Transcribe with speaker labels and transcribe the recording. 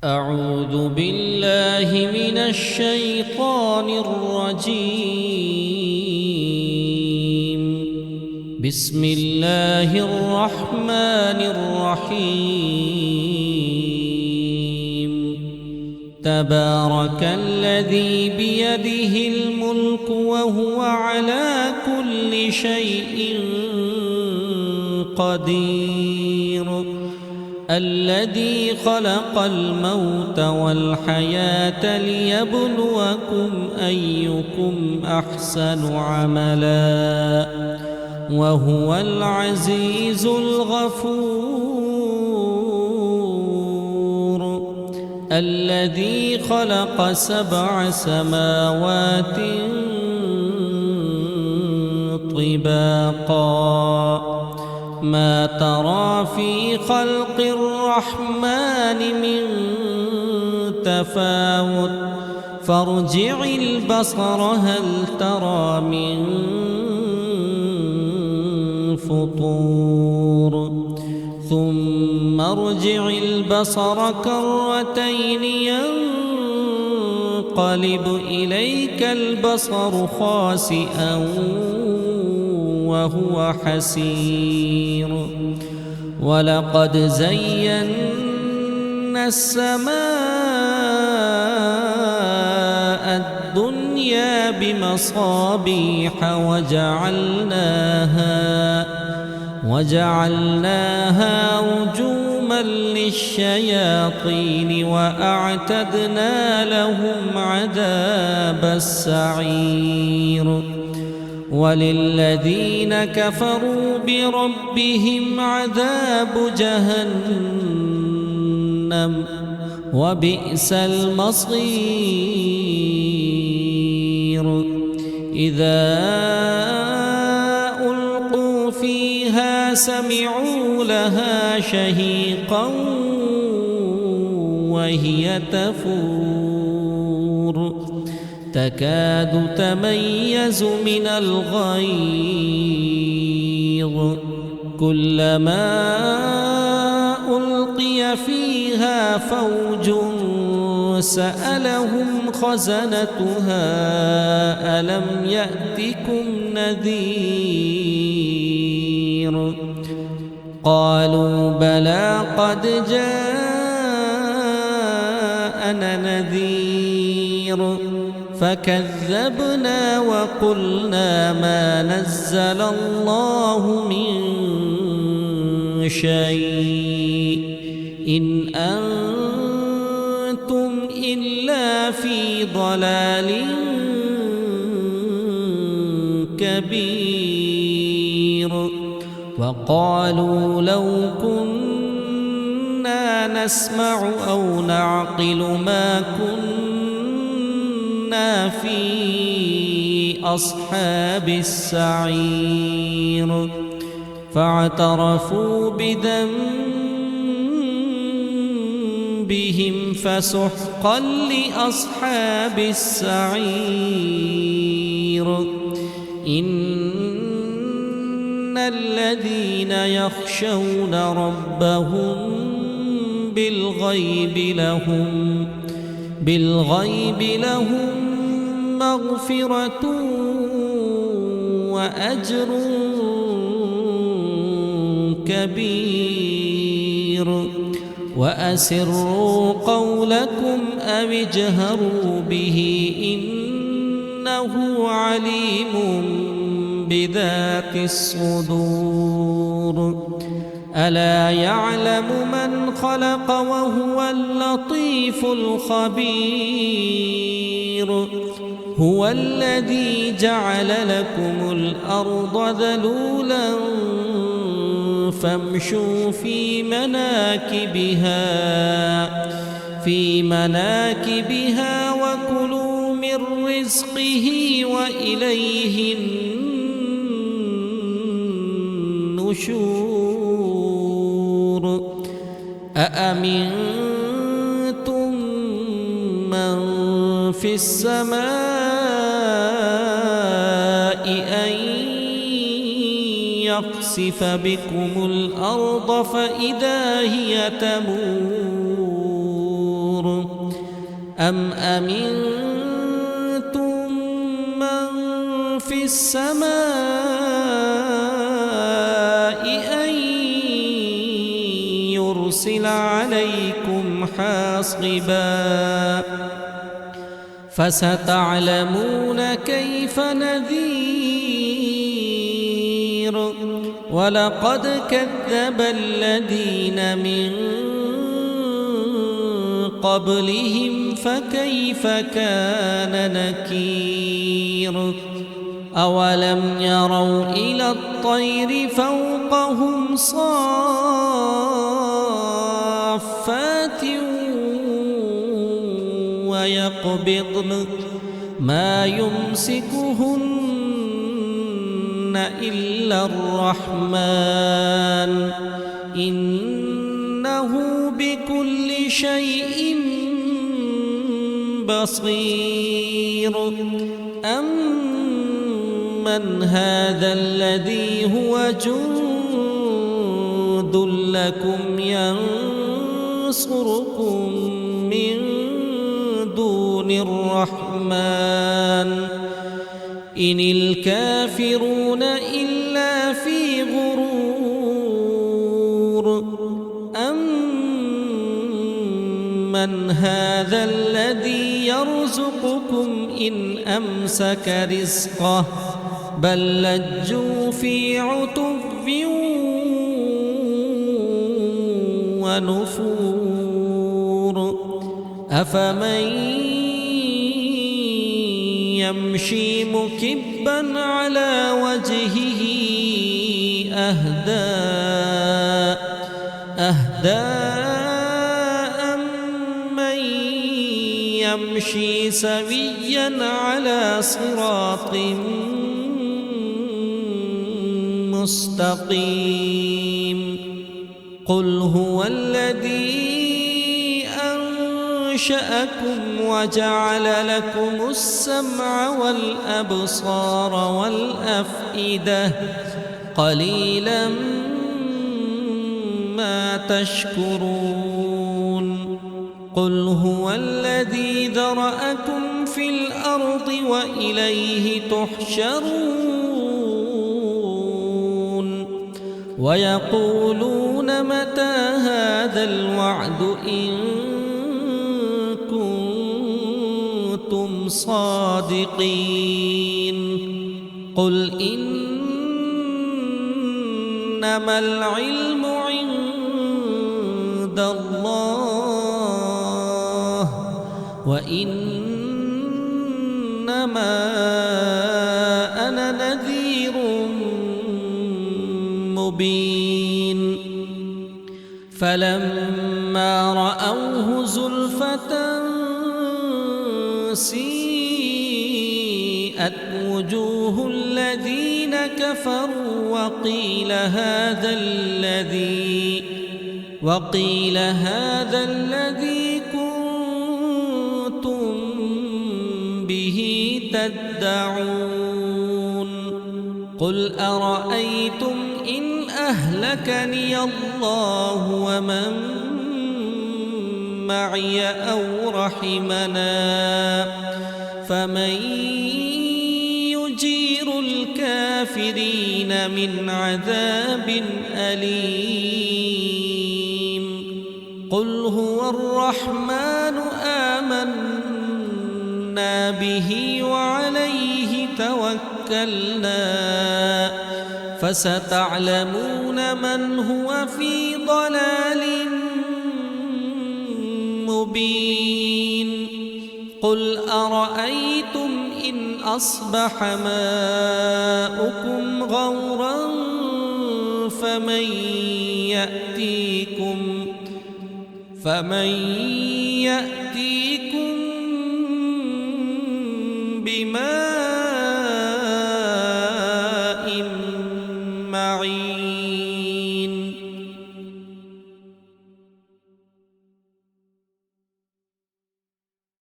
Speaker 1: أعوذ بالله من الشيطان الرجيم. بسم الله الرحمن الرحيم. تبارك الذي بيده الملك وهو على كل شيء قدير. الذي خلق الموت والحياة ليبلوكم أيكم أحسن عملا وهو العزيز الغفور. الذي خلق 7 سماوات طباقا ما ترى في خلق الرحمن من تفاوت فارجع البصر هل ترى من فطور ثم ارجع البصر كرتين ينقلب إليك البصر خاسئا وهو حسير. ولقد زينا السماء الدنيا بمصابيح وجعلناها رجوما للشياطين وأعتدنا لهم عذاب السعير. وللذين كفروا بربهم عذاب جهنم وبئس المصير. إذا ألقوا فيها سمعوا لها شهيقا وهي تفور تكاد تميز من الغيظ. كلما ألقي فيها فوج سألهم خزنتها ألم يأتكم نذير. قالوا بلى قد جاءنا نذير فكذبنا وقلنا ما نزل الله من شيء إن أنتم إلا في ضلال كبير. وقالوا لو كنا نسمع أو نعقل ما كنا في أصحاب السعير. فاعترفوا بذنبهم فسحقا لأصحاب السعير. إن الذين يخشون ربهم بالغيب لهم مغفرة وأجر كبير. وأسروا قولكم أو اجهروا به إنه عليم بذات الصدور. ألا يعلم من خلق وهو اللطيف الخبير. هو الذي جعل لكم الأرض ذلولا فامشوا في مناكبها وكلوا من رزقه وإليه النشور. أأمنتم من في السماء أن يخسف بكم الأرض فإذا هي تمور أم أمنتم من في السماء أن يرسل عليكم حاصبا فستعلمون كيف نذير ولقد كذب الذين من قبلهم فكيف كان نكير أولم يروا إلى الطير فوقهم صافات ويقبضن ما يمسكهن إلا الرحمن إنه بكل شيء بصير أمن هذا الذي هو جند لكم ينصركم من دون الرحمن إن الكافرون إلا في غرور أمن هذا الذي يرزقكم إن أمسك رزقه بل لجوا في عتو ونفور أفمن يمشي مكبا على وجهه أهدى أمن يمشي سويا على صراط مستقيم قل هو الذي أنشأكم وجعل لكم السمع والأبصار والأفئدة قليلا ما تشكرون قل هو الذي ذرأكم في الأرض وإليه تحشرون ويقولون متى هذا الوعد إن كنتم صادقين قل إنما العلم عند الله وإنما أنا نذير مبين فلما رأوه زلفة سيئت وجوه الذين كفروا وقيل هذا الذي كنتم به تدعون قل أرأيتم إن أهلكني الله ومن معي أو رحمنا فمن يجير الكافرين من عذاب أليم قل هو الرحمن آمنا به وعليه توكلنا فستعلمون من هو في ضلال مبين قل أرأيتم إن أصبح ماؤكم غورا فمن يأتيكم بماء